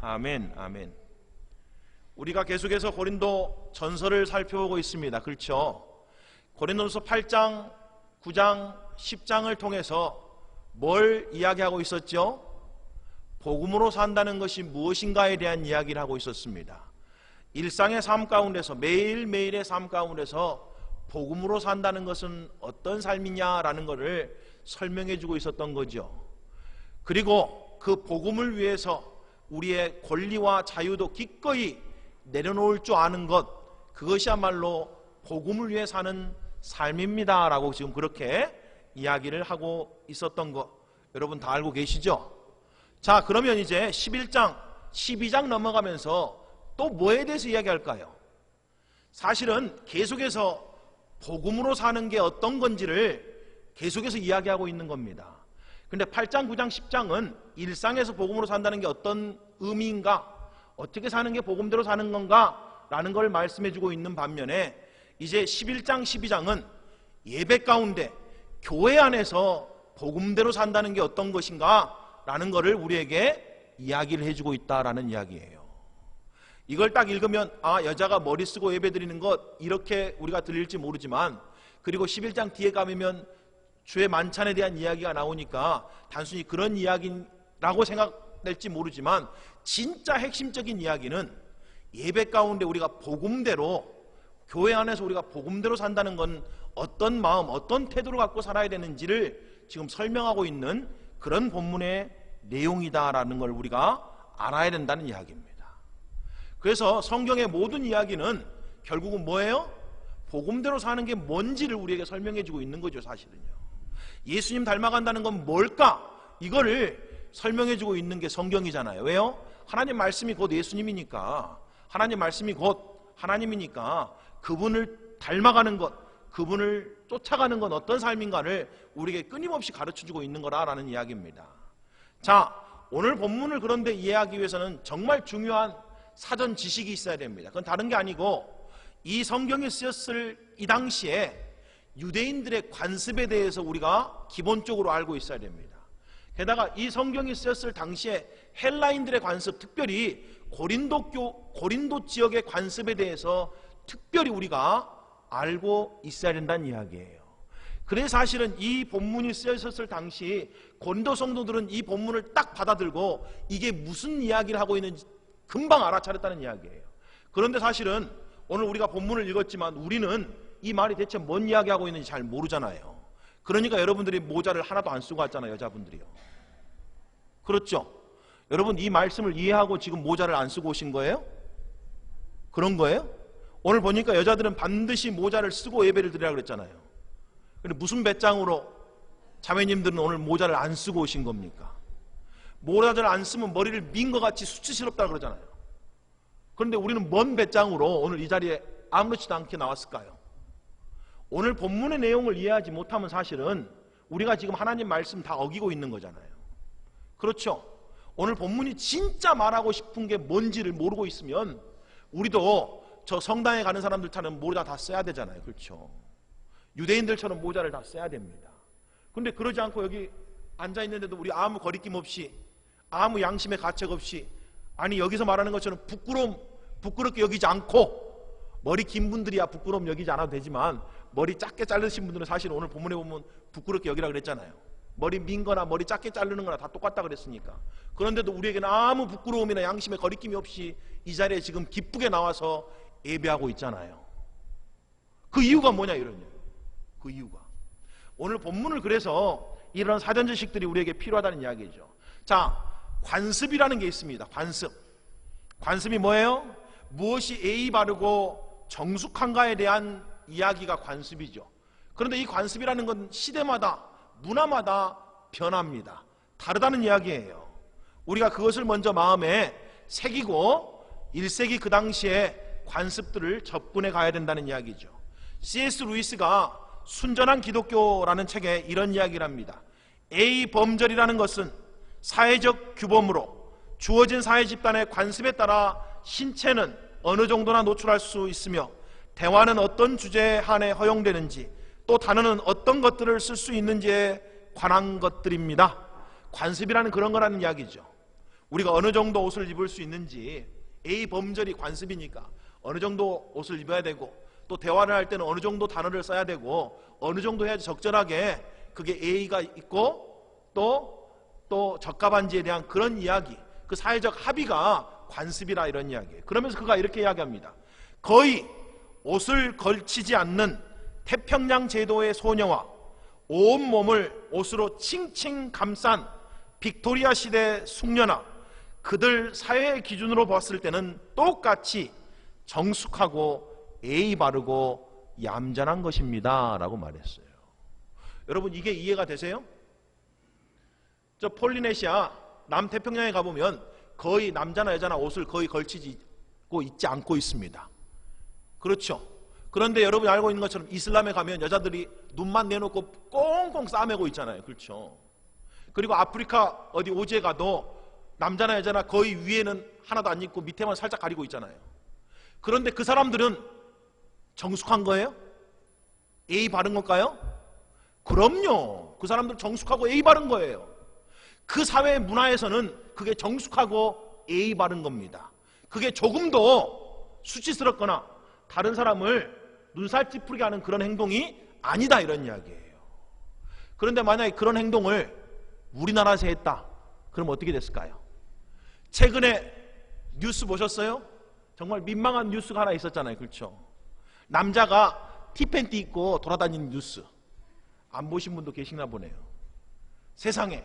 아멘, 아멘. 우리가 계속해서 고린도 전서를 살펴보고 있습니다. 그렇죠? 고린도전서 8장, 9장, 10장을 통해서 뭘 이야기하고 있었죠? 복음으로 산다는 것이 무엇인가에 대한 이야기를 하고 있었습니다. 일상의 삶 가운데서, 매일매일의 삶 가운데서 복음으로 산다는 것은 어떤 삶이냐라는 것을 설명해 주고 있었던 거죠. 그리고 그 복음을 위해서 우리의 권리와 자유도 기꺼이 내려놓을 줄 아는 것, 그것이야말로 복음을 위해 사는 삶입니다 라고 지금 그렇게 이야기를 하고 있었던 것 여러분 다 알고 계시죠? 자, 그러면 이제 11장, 12장 넘어가면서 또 뭐에 대해서 이야기할까요? 사실은 계속해서 복음으로 사는 게 어떤 건지를 계속해서 이야기하고 있는 겁니다. 근데 8장, 9장, 10장은 일상에서 복음으로 산다는 게 어떤 의미인가, 어떻게 사는 게 복음대로 사는 건가 라는 걸 말씀해 주고 있는 반면에 이제 11장, 12장은 예배 가운데 교회 안에서 복음대로 산다는 게 어떤 것인가 라는 것을 우리에게 이야기를 해주고 있다라는 이야기예요. 이걸 딱 읽으면 여자가 머리 쓰고 예배 드리는 것 이렇게 우리가 들릴지 모르지만, 그리고 11장 뒤에 가면 주의 만찬에 대한 이야기가 나오니까 단순히 그런 이야기라고 생각될지 모르지만, 진짜 핵심적인 이야기는 예배 가운데 우리가 복음대로, 교회 안에서 우리가 복음대로 산다는 건 어떤 마음, 어떤 태도를 갖고 살아야 되는지를 지금 설명하고 있는 그런 본문의 내용이다라는 걸 우리가 알아야 된다는 이야기입니다. 그래서 성경의 모든 이야기는 결국은 뭐예요? 복음대로 사는 게 뭔지를 우리에게 설명해 주고 있는 거죠. 사실은요, 예수님 닮아간다는 건 뭘까? 이거를 설명해 주고 있는 게 성경이잖아요. 왜요? 하나님 말씀이 곧 예수님이니까, 하나님 말씀이 곧 하나님이니까 그분을 닮아가는 것, 그분을 쫓아가는 건 어떤 삶인가를 우리에게 끊임없이 가르쳐주고 있는 거라는 이야기입니다. 자, 오늘 본문을 그런데 이해하기 위해서는 정말 중요한 사전 지식이 있어야 됩니다. 그건 다른 게 아니고, 이 성경이 쓰였을 이 당시에 유대인들의 관습에 대해서 우리가 기본적으로 알고 있어야 됩니다. 게다가 이 성경이 쓰였을 당시에 헬라인들의 관습, 특별히 고린도 지역의 관습에 대해서 특별히 우리가 알고 있어야 된다는 이야기예요. 그래서 사실은 이 본문이 쓰여졌을 당시 고린도 성도들은 이 본문을 딱 받아들고 이게 무슨 이야기를 하고 있는지 금방 알아차렸다는 이야기예요. 그런데 사실은 오늘 우리가 본문을 읽었지만 우리는 이 말이 대체 뭔 이야기하고 있는지 잘 모르잖아요. 그러니까 여러분들이 모자를 하나도 안 쓰고 왔잖아요. 여자분들이요. 그렇죠? 여러분, 이 말씀을 이해하고 지금 모자를 안 쓰고 오신 거예요? 그런 거예요? 오늘 보니까 여자들은 반드시 모자를 쓰고 예배를 드리라고 그랬잖아요. 근데 무슨 배짱으로 자매님들은 오늘 모자를 안 쓰고 오신 겁니까? 모자를 안 쓰면 머리를 민 것 같이 수치스럽다고 그러잖아요. 그런데 우리는 뭔 배짱으로 오늘 이 자리에 아무렇지도 않게 나왔을까요? 오늘 본문의 내용을 이해하지 못하면 사실은 우리가 지금 하나님 말씀 다 어기고 있는 거잖아요. 그렇죠? 오늘 본문이 진짜 말하고 싶은 게 뭔지를 모르고 있으면 우리도 저 성당에 가는 사람들처럼 모자 다 써야 되잖아요. 그렇죠? 유대인들처럼 모자를 다 써야 됩니다. 근데 그러지 않고 여기 앉아있는데도 우리 아무 거리낌 없이, 아무 양심의 가책 없이, 아니 여기서 말하는 것처럼 부끄럽게 여기지 않고, 머리 긴 분들이야 부끄러움 여기지 않아도 되지만 머리 작게 자르신 분들은 사실 오늘 본문에 보면 부끄럽게 여기라 그랬잖아요. 머리 민 거나 머리 작게 자르는 거나 다 똑같다 그랬으니까. 그런데도 우리에게는 아무 부끄러움이나 양심의 거리낌이 없이 이 자리에 지금 기쁘게 나와서 예배하고 있잖아요. 그 이유가 뭐냐 이러냐. 그 이유가 오늘 본문을, 그래서 이런 사전 지식들이 우리에게 필요하다는 이야기죠. 자, 관습이라는 게 있습니다. 관습이 뭐예요? 무엇이 예의 바르고 정숙한가에 대한 이야기가 관습이죠. 그런데 이 관습이라는 건 시대마다, 문화마다 변합니다. 다르다는 이야기예요. 우리가 그것을 먼저 마음에 새기고 1세기 그 당시에 관습들을 접근해 가야 된다는 이야기죠. C.S. 루이스가 순전한 기독교라는 책에 이런 이야기를 합니다. 예의 범절이라는 것은 사회적 규범으로 주어진 사회 집단의 관습에 따라 신체는 어느 정도나 노출할 수 있으며, 대화는 어떤 주제에 한해 허용되는지, 또 단어는 어떤 것들을 쓸 수 있는지에 관한 것들입니다. 관습이라는 그런 거라는 이야기죠. 우리가 어느 정도 옷을 입을 수 있는지, A 범절이 관습이니까 어느 정도 옷을 입어야 되고, 또 대화를 할 때는 어느 정도 단어를 써야 되고, 어느 정도 해야지 적절하게 그게 A가 있고 또 적합한지에 대한 그런 이야기, 그 사회적 합의가 관습이라 이런 이야기예요. 그러면서 그가 이렇게 이야기합니다. 거의 옷을 걸치지 않는 태평양 제도의 소녀와 온몸을 옷으로 칭칭 감싼 빅토리아 시대 숙녀나 그들 사회의 기준으로 봤을 때는 똑같이 정숙하고 예의 바르고 얌전한 것입니다 라고 말했어요. 여러분, 이게 이해가 되세요? 저 폴리네시아 남태평양에 가보면 거의 남자나 여자나 옷을 거의 걸치고 있지 않고 있습니다. 그렇죠? 그런데 여러분이 알고 있는 것처럼 이슬람에 가면 여자들이 눈만 내놓고 꽁꽁 싸매고 있잖아요. 그렇죠? 그리고 아프리카 어디 오지에 가도 남자나 여자나 거의 위에는 하나도 안 입고 밑에만 살짝 가리고 있잖아요. 그런데 그 사람들은 정숙한 거예요? 예의 바른 걸까요? 그럼요. 그 사람들은 정숙하고 예의 바른 거예요. 그 사회의 문화에서는 그게 정숙하고 예의 바른 겁니다. 그게 조금도 수치스럽거나 다른 사람을 눈살 찌푸리게 하는 그런 행동이 아니다 이런 이야기예요. 그런데 만약에 그런 행동을 우리나라에서 했다, 그럼 어떻게 됐을까요? 최근에 뉴스 보셨어요? 정말 민망한 뉴스가 하나 있었잖아요. 그렇죠? 남자가 티팬티 입고 돌아다니는 뉴스 안 보신 분도 계시나 보네요. 세상에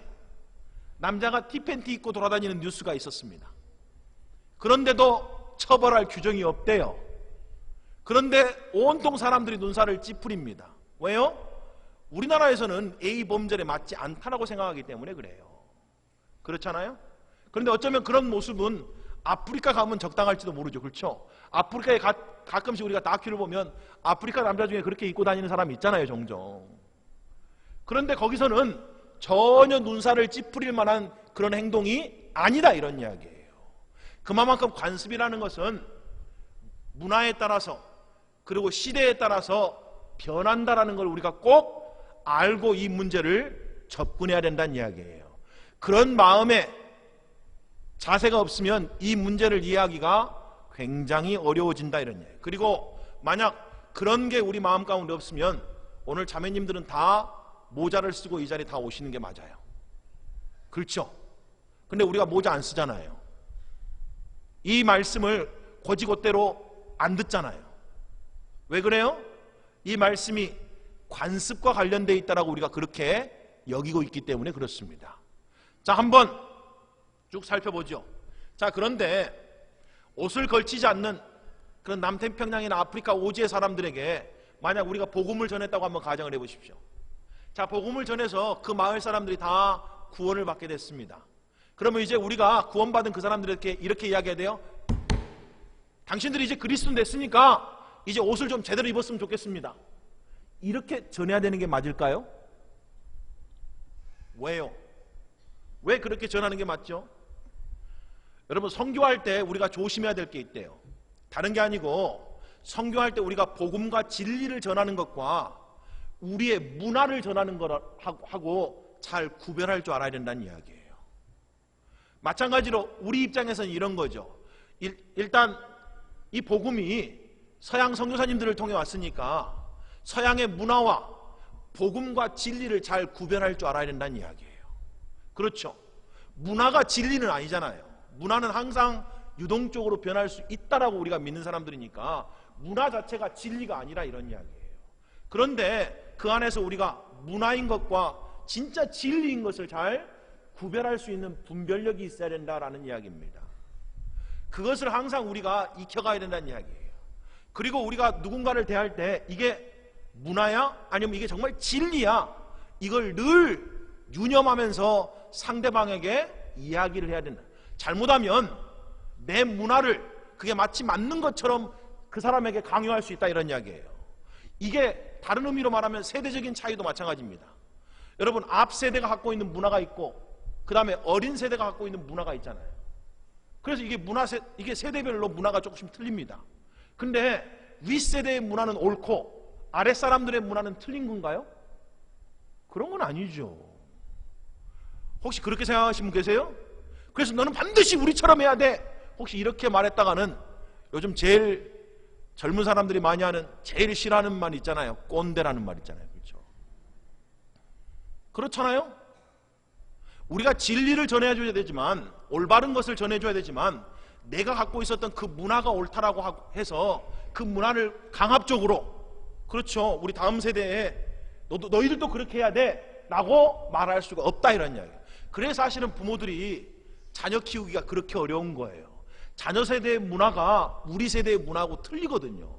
남자가 티팬티 입고 돌아다니는 뉴스가 있었습니다. 그런데도 처벌할 규정이 없대요. 그런데 온통 사람들이 눈살을 찌푸립니다. 왜요? 우리나라에서는 A 범절에 맞지 않다라고 생각하기 때문에 그래요. 그렇잖아요? 그런데 어쩌면 그런 모습은 아프리카 가면 적당할지도 모르죠. 그렇죠? 아프리카에 가끔씩 우리가 다큐를 보면 아프리카 남자 중에 그렇게 입고 다니는 사람이 있잖아요. 종종. 그런데 거기서는 전혀 눈살을 찌푸릴 만한 그런 행동이 아니다 이런 이야기예요. 그만큼 관습이라는 것은 문화에 따라서 그리고 시대에 따라서 변한다라는 걸 우리가 꼭 알고 이 문제를 접근해야 된다는 이야기예요. 그런 마음에 자세가 없으면 이 문제를 이해하기가 굉장히 어려워진다 이런 이야기예요. 그리고 만약 그런 게 우리 마음 가운데 없으면 오늘 자매님들은 다 모자를 쓰고 이 자리에 다 오시는 게 맞아요. 그렇죠? 근데 우리가 모자 안 쓰잖아요. 이 말씀을 곧이곧대로 안 듣잖아요. 왜 그래요? 이 말씀이 관습과 관련되어 있다라고 우리가 그렇게 여기고 있기 때문에 그렇습니다. 자, 한번 쭉 살펴보죠. 자, 그런데 옷을 걸치지 않는 그런 남태평양이나 아프리카 오지의 사람들에게 만약 우리가 복음을 전했다고 한번 가정을 해보십시오. 자, 복음을 전해서 그 마을 사람들이 다 구원을 받게 됐습니다. 그러면 이제 우리가 구원받은 그 사람들에게 이렇게 이야기해야 돼요. 당신들이 이제 그리스도 됐으니까 이제 옷을 좀 제대로 입었으면 좋겠습니다. 이렇게 전해야 되는 게 맞을까요? 왜요? 왜 그렇게 전하는 게 맞죠? 여러분, 선교할 때 우리가 조심해야 될 게 있대요. 다른 게 아니고 선교할 때 우리가 복음과 진리를 전하는 것과 우리의 문화를 전하는 거하고 잘 구별할 줄 알아야 된다는 이야기예요. 마찬가지로 우리 입장에서는 이런 거죠. 일단 이 복음이 서양 선교사님들을 통해 왔으니까 서양의 문화와 복음과 진리를 잘 구별할 줄 알아야 된다는 이야기예요. 그렇죠? 문화가 진리는 아니잖아요. 문화는 항상 유동적으로 변할 수 있다라고 우리가 믿는 사람들이니까 문화 자체가 진리가 아니라 이런 이야기예요. 그런데 그 안에서 우리가 문화인 것과 진짜 진리인 것을 잘 구별할 수 있는 분별력이 있어야 된다라는 이야기입니다. 그것을 항상 우리가 익혀가야 된다는 이야기예요. 그리고 우리가 누군가를 대할 때 이게 문화야? 아니면 이게 정말 진리야? 이걸 늘 유념하면서 상대방에게 이야기를 해야 된다. 잘못하면 내 문화를 그게 마치 맞는 것처럼 그 사람에게 강요할 수 있다 이런 이야기예요. 이게 다른 의미로 말하면 세대적인 차이도 마찬가지입니다. 여러분, 앞 세대가 갖고 있는 문화가 있고 그 다음에 어린 세대가 갖고 있는 문화가 있잖아요. 그래서 이게 세대별로 문화가 조금씩 틀립니다. 근데 윗세대의 문화는 옳고 아랫사람들의 문화는 틀린 건가요? 그런 건 아니죠. 혹시 그렇게 생각하시는 분 계세요? 그래서 너는 반드시 우리처럼 해야 돼. 혹시 이렇게 말했다가는 요즘 제일 젊은 사람들이 많이 하는 제일 싫어하는 말 있잖아요. 꼰대라는 말 있잖아요. 그렇죠? 그렇잖아요? 우리가 진리를 전해줘야 되지만, 올바른 것을 전해줘야 되지만, 내가 갖고 있었던 그 문화가 옳다라고 해서 그 문화를 강압적으로, 그렇죠, 우리 다음 세대에 너희들도 그렇게 해야 돼 라고 말할 수가 없다, 이런 이야기예요. 그래서 사실은 부모들이 자녀 키우기가 그렇게 어려운 거예요. 자녀 세대의 문화가 우리 세대의 문화하고 틀리거든요.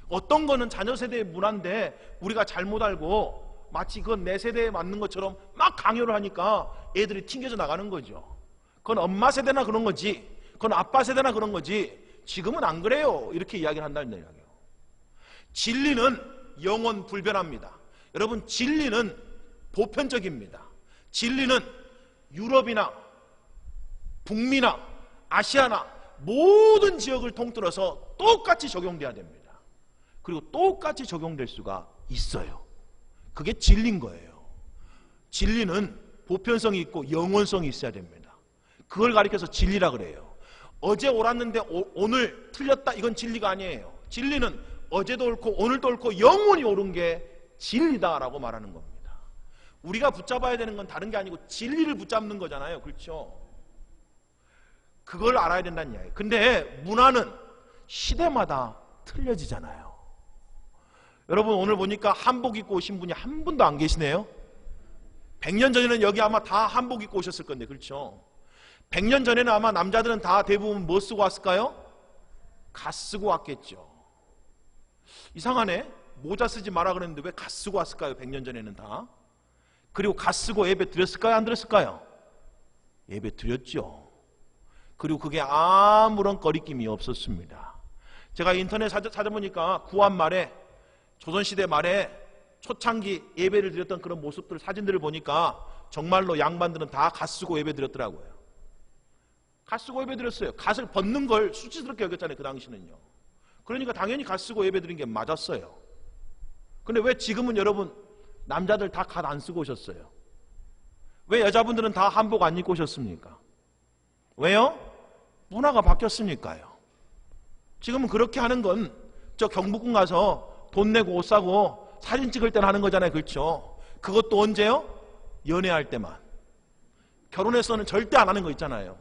어떤 거는 자녀 세대의 문화인데 우리가 잘못 알고 마치 그건 내 세대에 맞는 것처럼 막 강요를 하니까 애들이 튕겨져 나가는 거죠. 그건 엄마 세대나 그런 거지, 그건 아빠 세대나 그런 거지, 지금은 안 그래요, 이렇게 이야기를 한다는 이야기예요. 진리는 영원 불변합니다. 여러분, 진리는 보편적입니다. 진리는 유럽이나 북미나 아시아나 모든 지역을 통틀어서 똑같이 적용돼야 됩니다. 그리고 똑같이 적용될 수가 있어요. 그게 진리인 거예요. 진리는 보편성이 있고 영원성이 있어야 됩니다. 그걸 가리켜서 진리라 그래요. 어제 옳았는데 오늘 틀렸다, 이건 진리가 아니에요. 진리는 어제도 옳고 오늘도 옳고 영원히 옳은 게 진리다라고 말하는 겁니다. 우리가 붙잡아야 되는 건 다른 게 아니고 진리를 붙잡는 거잖아요. 그렇죠? 그걸 알아야 된다는 이야기예요. 근데 문화는 시대마다 틀려지잖아요. 여러분, 오늘 보니까 한복 입고 오신 분이 한 분도 안 계시네요. 100년 전에는 여기 아마 다 한복 입고 오셨을 건데, 그렇죠? 100년 전에는 아마 남자들은 다 대부분 뭐 쓰고 왔을까요? 갓 쓰고 왔겠죠. 이상하네. 모자 쓰지 마라 그랬는데 왜 갓 쓰고 왔을까요? 100년 전에는 다. 그리고 갓 쓰고 예배 드렸을까요? 안 드렸을까요? 예배 드렸죠. 그리고 그게 아무런 거리낌이 없었습니다. 제가 인터넷 찾아보니까 구한 말에, 조선시대 말에 초창기 예배를 드렸던 그런 모습들, 사진들을 보니까 정말로 양반들은 다 갓 쓰고 예배 드렸더라고요. 갓 쓰고 예배 드렸어요. 갓을 벗는 걸 수치스럽게 여겼잖아요, 그 당시는요. 그러니까 당연히 갓 쓰고 예배 드린 게 맞았어요. 근데 왜 지금은 여러분 남자들 다 갓 안 쓰고 오셨어요? 왜 여자분들은 다 한복 안 입고 오셨습니까? 왜요? 문화가 바뀌었으니까요. 지금은 그렇게 하는 건 저 경복궁 가서 돈 내고 옷 사고 사진 찍을 때는 하는 거잖아요. 그렇죠? 그것도 언제요? 연애할 때만. 결혼해서는 절대 안 하는 거 있잖아요.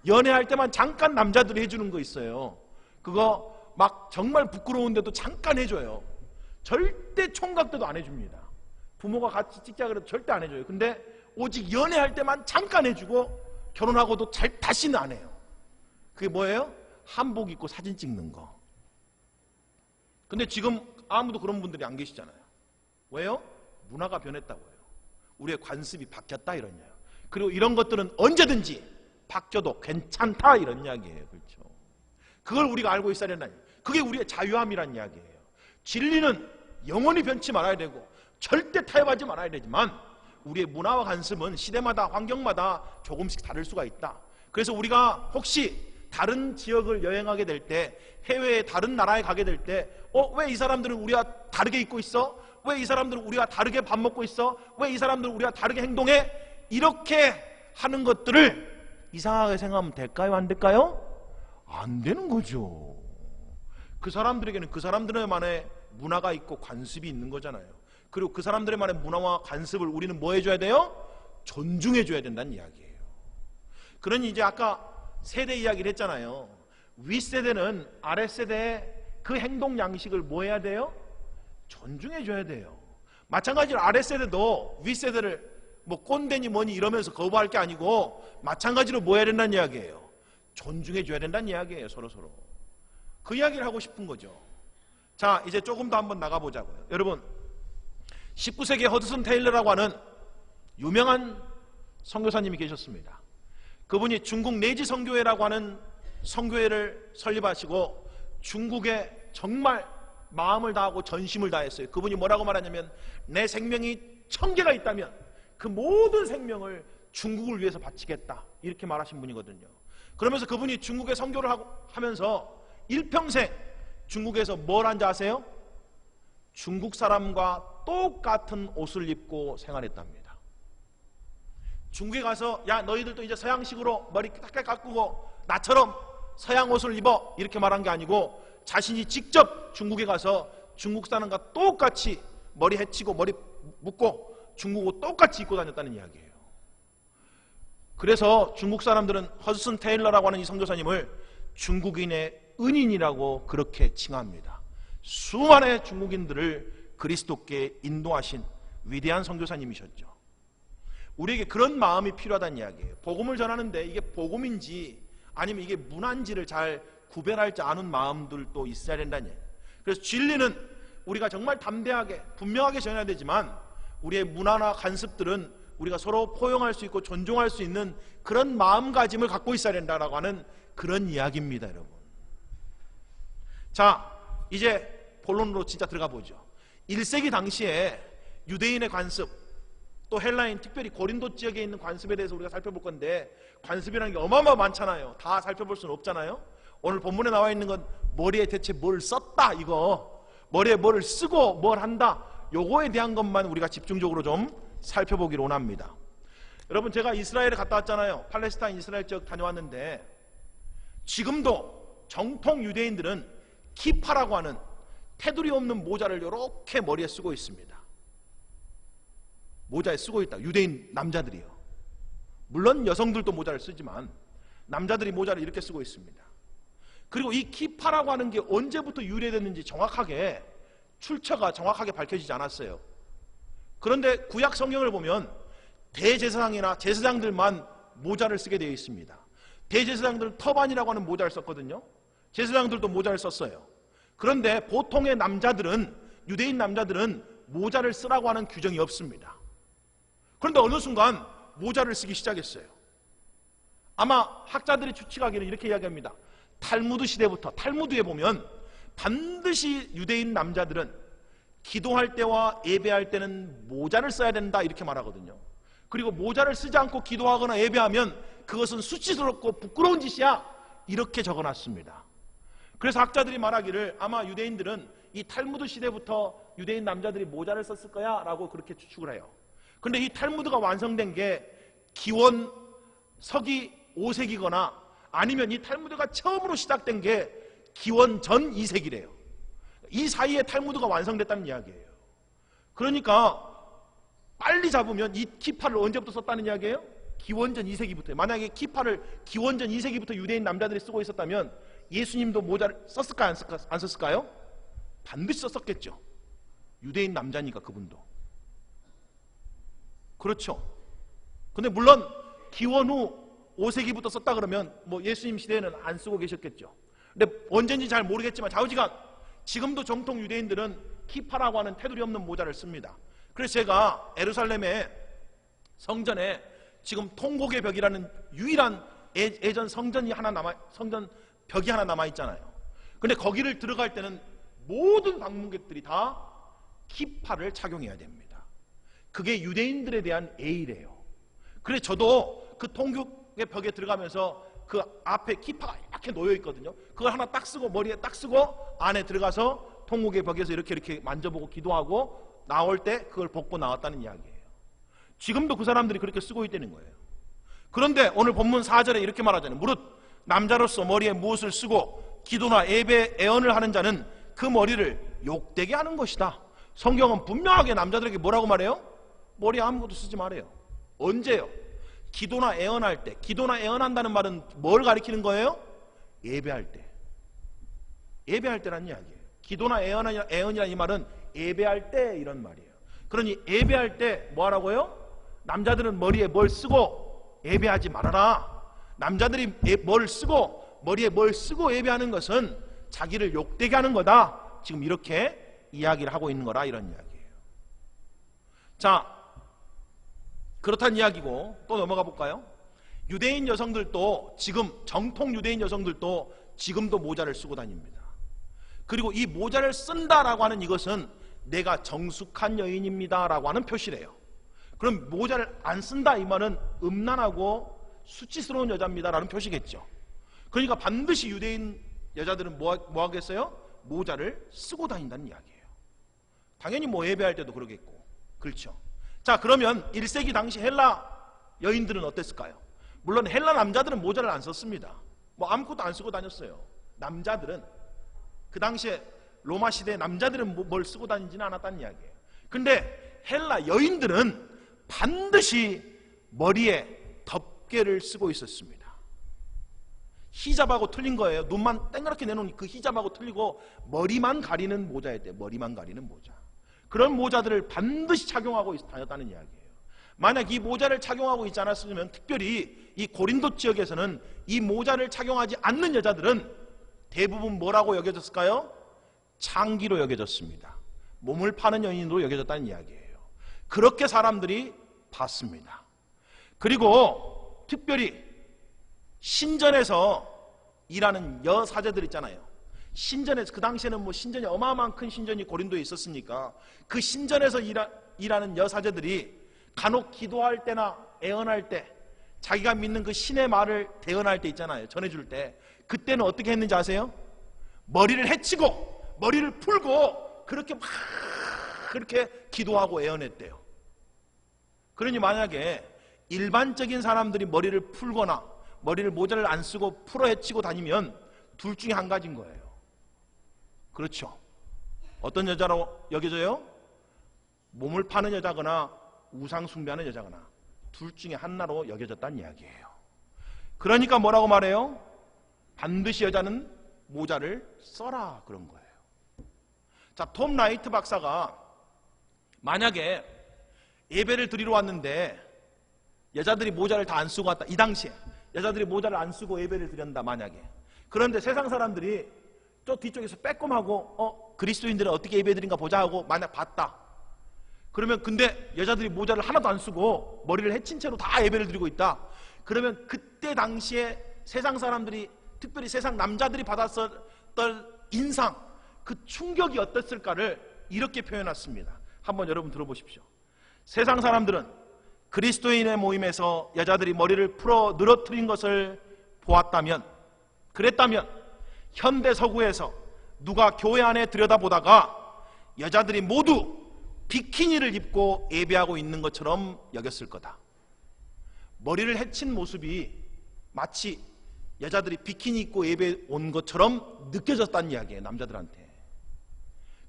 연애할 때만 잠깐 남자들이 해주는 거 있어요. 그거 막 정말 부끄러운데도 잠깐 해줘요. 절대 총각 때도 안 해줍니다. 부모가 같이 찍자 그래도 절대 안 해줘요. 근데 오직 연애할 때만 잠깐 해주고 결혼하고도 다시는 안 해요. 그게 뭐예요? 한복 입고 사진 찍는 거. 근데 지금 아무도 그런 분들이 안 계시잖아요. 왜요? 문화가 변했다고요. 우리의 관습이 바뀌었다, 이런 이야기. 그리고 이런 것들은 언제든지 바뀌어도 괜찮다, 이런 이야기예요. 그렇죠? 그걸 우리가 알고 있어야 된다니. 그게 우리의 자유함이란 이야기예요. 진리는 영원히 변치 말아야 되고 절대 타협하지 말아야 되지만 우리의 문화와 관습은 시대마다 환경마다 조금씩 다를 수가 있다. 그래서 우리가 혹시 다른 지역을 여행하게 될 때, 해외의 다른 나라에 가게 될 때, 왜 이 사람들은 우리와 다르게 입고 있어? 왜 이 사람들은 우리와 다르게 밥 먹고 있어? 왜 이 사람들은 우리와 다르게 행동해? 이렇게 하는 것들을 이상하게 생각하면 될까요? 안 될까요? 안 되는 거죠. 그 사람들에게는 그 사람들만의 문화가 있고 관습이 있는 거잖아요. 그리고 그 사람들만의 문화와 관습을 우리는 뭐 해줘야 돼요? 존중해줘야 된다는 이야기예요. 그러니 이제 아까 세대 이야기를 했잖아요. 윗세대는 아랫세대의 그 행동 양식을 뭐 해야 돼요? 존중해줘야 돼요. 마찬가지로 아랫세대도 윗세대를 뭐 꼰대니 뭐니 이러면서 거부할 게 아니고 마찬가지로 뭐 해야 된다는 이야기예요? 존중해줘야 된다는 이야기예요. 서로서로. 그 이야기를 하고 싶은 거죠. 자, 이제 조금 더 한번 나가보자고요. 여러분, 19세기에 허드슨 테일러라고 하는 유명한 선교사님이 계셨습니다. 그분이 중국 내지 선교회라고 하는 선교회를 설립하시고 중국에 정말 마음을 다하고 전심을 다했어요. 그분이 뭐라고 말하냐면 내 생명이 1000개가 있다면 그 모든 생명을 중국을 위해서 바치겠다, 이렇게 말하신 분이거든요. 그러면서 그분이 중국에 선교를 하면서 일평생 중국에서 뭘 한지 아세요? 중국 사람과 똑같은 옷을 입고 생활했답니다. 중국에 가서 야 너희들도 이제 서양식으로 머리 딱 가꾸고 나처럼 서양 옷을 입어 이렇게 말한 게 아니고 자신이 직접 중국에 가서 중국 사람과 똑같이 머리 해치고 머리 묶고 중국 옷 똑같이 입고 다녔다는 이야기예요. 그래서 중국 사람들은 허드슨 테일러라고 하는 이 선교사님을 중국인의 은인이라고 그렇게 칭합니다. 수많은 중국인들을 그리스도께 인도하신 위대한 선교사님이셨죠. 우리에게 그런 마음이 필요하다는 이야기예요. 복음을 전하는데 이게 복음인지 아니면 이게 문화인지를 잘 구별할 줄 아는 마음들도 있어야 된다는 얘기예요. 그래서 진리는 우리가 정말 담대하게 분명하게 전해야 되지만 우리의 문화나 관습들은 우리가 서로 포용할 수 있고 존중할 수 있는 그런 마음가짐을 갖고 있어야 된다라고 하는 그런 이야기입니다, 여러분. 자, 이제 본론으로 진짜 들어가 보죠. 1세기 당시에 유대인의 관습, 또 헬라인, 특별히 고린도 지역에 있는 관습에 대해서 우리가 살펴볼 건데, 관습이라는 게 어마어마 많잖아요. 다 살펴볼 수는 없잖아요. 오늘 본문에 나와 있는 건 머리에 대체 뭘 썼다, 이거. 머리에 뭘 쓰고 뭘 한다, 요거에 대한 것만 우리가 집중적으로 좀 살펴보기를 원합니다. 여러분, 제가 이스라엘에 갔다 왔잖아요. 팔레스타인 이스라엘 지역 다녀왔는데 지금도 정통 유대인들은 키파라고 하는 테두리 없는 모자를 이렇게 머리에 쓰고 있습니다. 모자에 쓰고 있다. 유대인 남자들이요. 물론 여성들도 모자를 쓰지만 남자들이 모자를 이렇게 쓰고 있습니다. 그리고 이 키파라고 하는 게 언제부터 유래됐는지 정확하게 출처가 정확하게 밝혀지지 않았어요. 그런데 구약 성경을 보면 대제사장이나 제사장들만 모자를 쓰게 되어 있습니다. 대제사장들은 터반이라고 하는 모자를 썼거든요. 제사장들도 모자를 썼어요. 그런데 보통의 남자들은, 유대인 남자들은 모자를 쓰라고 하는 규정이 없습니다. 그런데 어느 순간 모자를 쓰기 시작했어요. 아마 학자들이 추측하기는 이렇게 이야기합니다. 탈무드 시대부터, 탈무드에 보면 반드시 유대인 남자들은 기도할 때와 예배할 때는 모자를 써야 된다 이렇게 말하거든요. 그리고 모자를 쓰지 않고 기도하거나 예배하면 그것은 수치스럽고 부끄러운 짓이야 이렇게 적어놨습니다. 그래서 학자들이 말하기를 아마 유대인들은 이 탈무드 시대부터 유대인 남자들이 모자를 썼을 거야 라고 그렇게 추측을 해요. 그런데 이 탈무드가 완성된 게 기원 서기 5세기거나 아니면 이 탈무드가 처음으로 시작된 게 기원 전 2세기래요. 이 사이에 탈무드가 완성됐다는 이야기예요. 그러니까 빨리 잡으면 이 키파를 언제부터 썼다는 이야기예요? 기원전 2세기부터. 만약에 키파를 기원전 2세기부터 유대인 남자들이 쓰고 있었다면 예수님도 모자를 썼을까요? 안 썼을까요? 반드시 썼었겠죠. 유대인 남자니까 그분도. 그렇죠. 근데 물론 기원 후 5세기부터 썼다 그러면 뭐 예수님 시대에는 안 쓰고 계셨겠죠. 근데 언제인지 잘 모르겠지만 좌우지간 지금도 정통 유대인들은 키파라고 하는 테두리 없는 모자를 씁니다. 그래서 제가 예루살렘의 성전에 지금 통곡의 벽이라는 유일한 예전 성전 벽이 하나 남아 있잖아요. 근데 거기를 들어갈 때는 모든 방문객들이 다 키파를 착용해야 됩니다. 그게 유대인들에 대한 예의래요. 그래서 저도 그 통곡의 벽에 들어가면서 그 앞에 키파가 이렇게 놓여 있거든요. 그걸 하나 딱 쓰고 머리에 딱 쓰고 안에 들어가서 통곡의 벽에서 이렇게 만져보고 기도하고 나올 때 그걸 벗고 나왔다는 이야기예요. 지금도 그 사람들이 그렇게 쓰고 있다는 거예요. 그런데 오늘 본문 4절에 이렇게 말하잖아요. 무릇 남자로서 머리에 무엇을 쓰고 기도나 예배 애언을 하는 자는 그 머리를 욕되게 하는 것이다. 성경은 분명하게 남자들에게 뭐라고 말해요? 머리에 아무것도 쓰지 말아요. 언제요? 기도나 애언할 때. 기도나 애언한다는 말은 뭘 가리키는 거예요? 예배할 때. 예배할 때란 이야기예요. 기도나 애언이라는 이 말은 예배할 때 이런 말이에요. 그러니 예배할 때 뭐 하라고요? 남자들은 머리에 뭘 쓰고 예배하지 말아라. 남자들이 뭘 쓰고 머리에 뭘 쓰고 예배하는 것은 자기를 욕되게 하는 거다. 지금 이렇게 이야기를 하고 있는 거라 이런 이야기예요. 자, 그렇다는 이야기고 또 넘어가 볼까요? 유대인 여성들도 지금 정통 유대인 여성들도 지금도 모자를 쓰고 다닙니다. 그리고 이 모자를 쓴다라고 하는 이것은 내가 정숙한 여인입니다 라고 하는 표시래요. 그럼 모자를 안 쓴다 이 말은 음란하고 수치스러운 여자입니다 라는 표시겠죠. 그러니까 반드시 유대인 여자들은 뭐 하겠어요? 모자를 쓰고 다닌다는 이야기예요. 당연히 뭐 예배할 때도 그러겠고. 그렇죠. 자, 그러면 1세기 당시 헬라 여인들은 어땠을까요? 물론 헬라 남자들은 모자를 안 썼습니다. 뭐 아무것도 안 쓰고 다녔어요. 남자들은 그 당시에 로마 시대의 남자들은 뭘 쓰고 다니지는 않았다는 이야기예요. 근데 헬라 여인들은 반드시 머리에 덮개를 쓰고 있었습니다. 히잡하고 틀린 거예요. 눈만 땡그랗게 내놓은 그 히잡하고 틀리고 머리만 가리는 모자였대요. 머리만 가리는 모자. 그런 모자들을 반드시 착용하고 다녔다는 이야기예요. 만약 이 모자를 착용하고 있지 않았으면, 특별히 이 고린도 지역에서는 이 모자를 착용하지 않는 여자들은 대부분 뭐라고 여겨졌을까요? 창기로 여겨졌습니다. 몸을 파는 여인으로 여겨졌다는 이야기예요. 그렇게 사람들이 봤습니다. 그리고 특별히 신전에서 일하는 여사제들 있잖아요. 신전에서, 그 당시에는 뭐 신전이 어마어마한 큰 신전이 고린도에 있었으니까 그 신전에서 일하는 여사제들이 간혹 기도할 때나 애언할 때, 자기가 믿는 그 신의 말을 대언할 때 있잖아요. 전해줄 때, 그때는 어떻게 했는지 아세요? 머리를 헤치고 머리를 풀고 그렇게 막 그렇게 기도하고 애언했대요. 그러니 만약에 일반적인 사람들이 머리를 풀거나 머리를 모자를 안 쓰고 풀어 헤치고 다니면 둘 중에 한 가지인 거예요. 그렇죠. 어떤 여자로 여겨져요? 몸을 파는 여자거나 우상 숭배하는 여자거나 둘 중에 하나로 여겨졌다는 이야기예요. 그러니까 뭐라고 말해요? 반드시 여자는 모자를 써라, 그런 거예요. 자, 톰 라이트 박사가 만약에 예배를 드리러 왔는데 여자들이 모자를 다 안 쓰고 왔다. 이 당시에 여자들이 모자를 안 쓰고 예배를 드린다, 만약에. 그런데 세상 사람들이 저 뒤쪽에서 빼꼼하고 그리스도인들은 어떻게 예배 드린가 보자 하고 만약 봤다. 그러면 근데 여자들이 모자를 하나도 안 쓰고 머리를 헤친 채로 다 예배를 드리고 있다. 그러면 그때 당시에 세상 사람들이, 특별히 세상 남자들이 받았었던 인상, 그 충격이 어땠을까를 이렇게 표현했습니다. 한번 여러분 들어보십시오. 세상 사람들은 그리스도인의 모임에서 여자들이 머리를 풀어 늘어뜨린 것을 보았다면, 그랬다면 현대 서구에서 누가 교회 안에 들여다보다가 여자들이 모두 비키니를 입고 예배하고 있는 것처럼 여겼을 거다. 머리를 헤친 모습이 마치 여자들이 비키니 입고 예배 온 것처럼 느껴졌다는 이야기예요. 남자들한테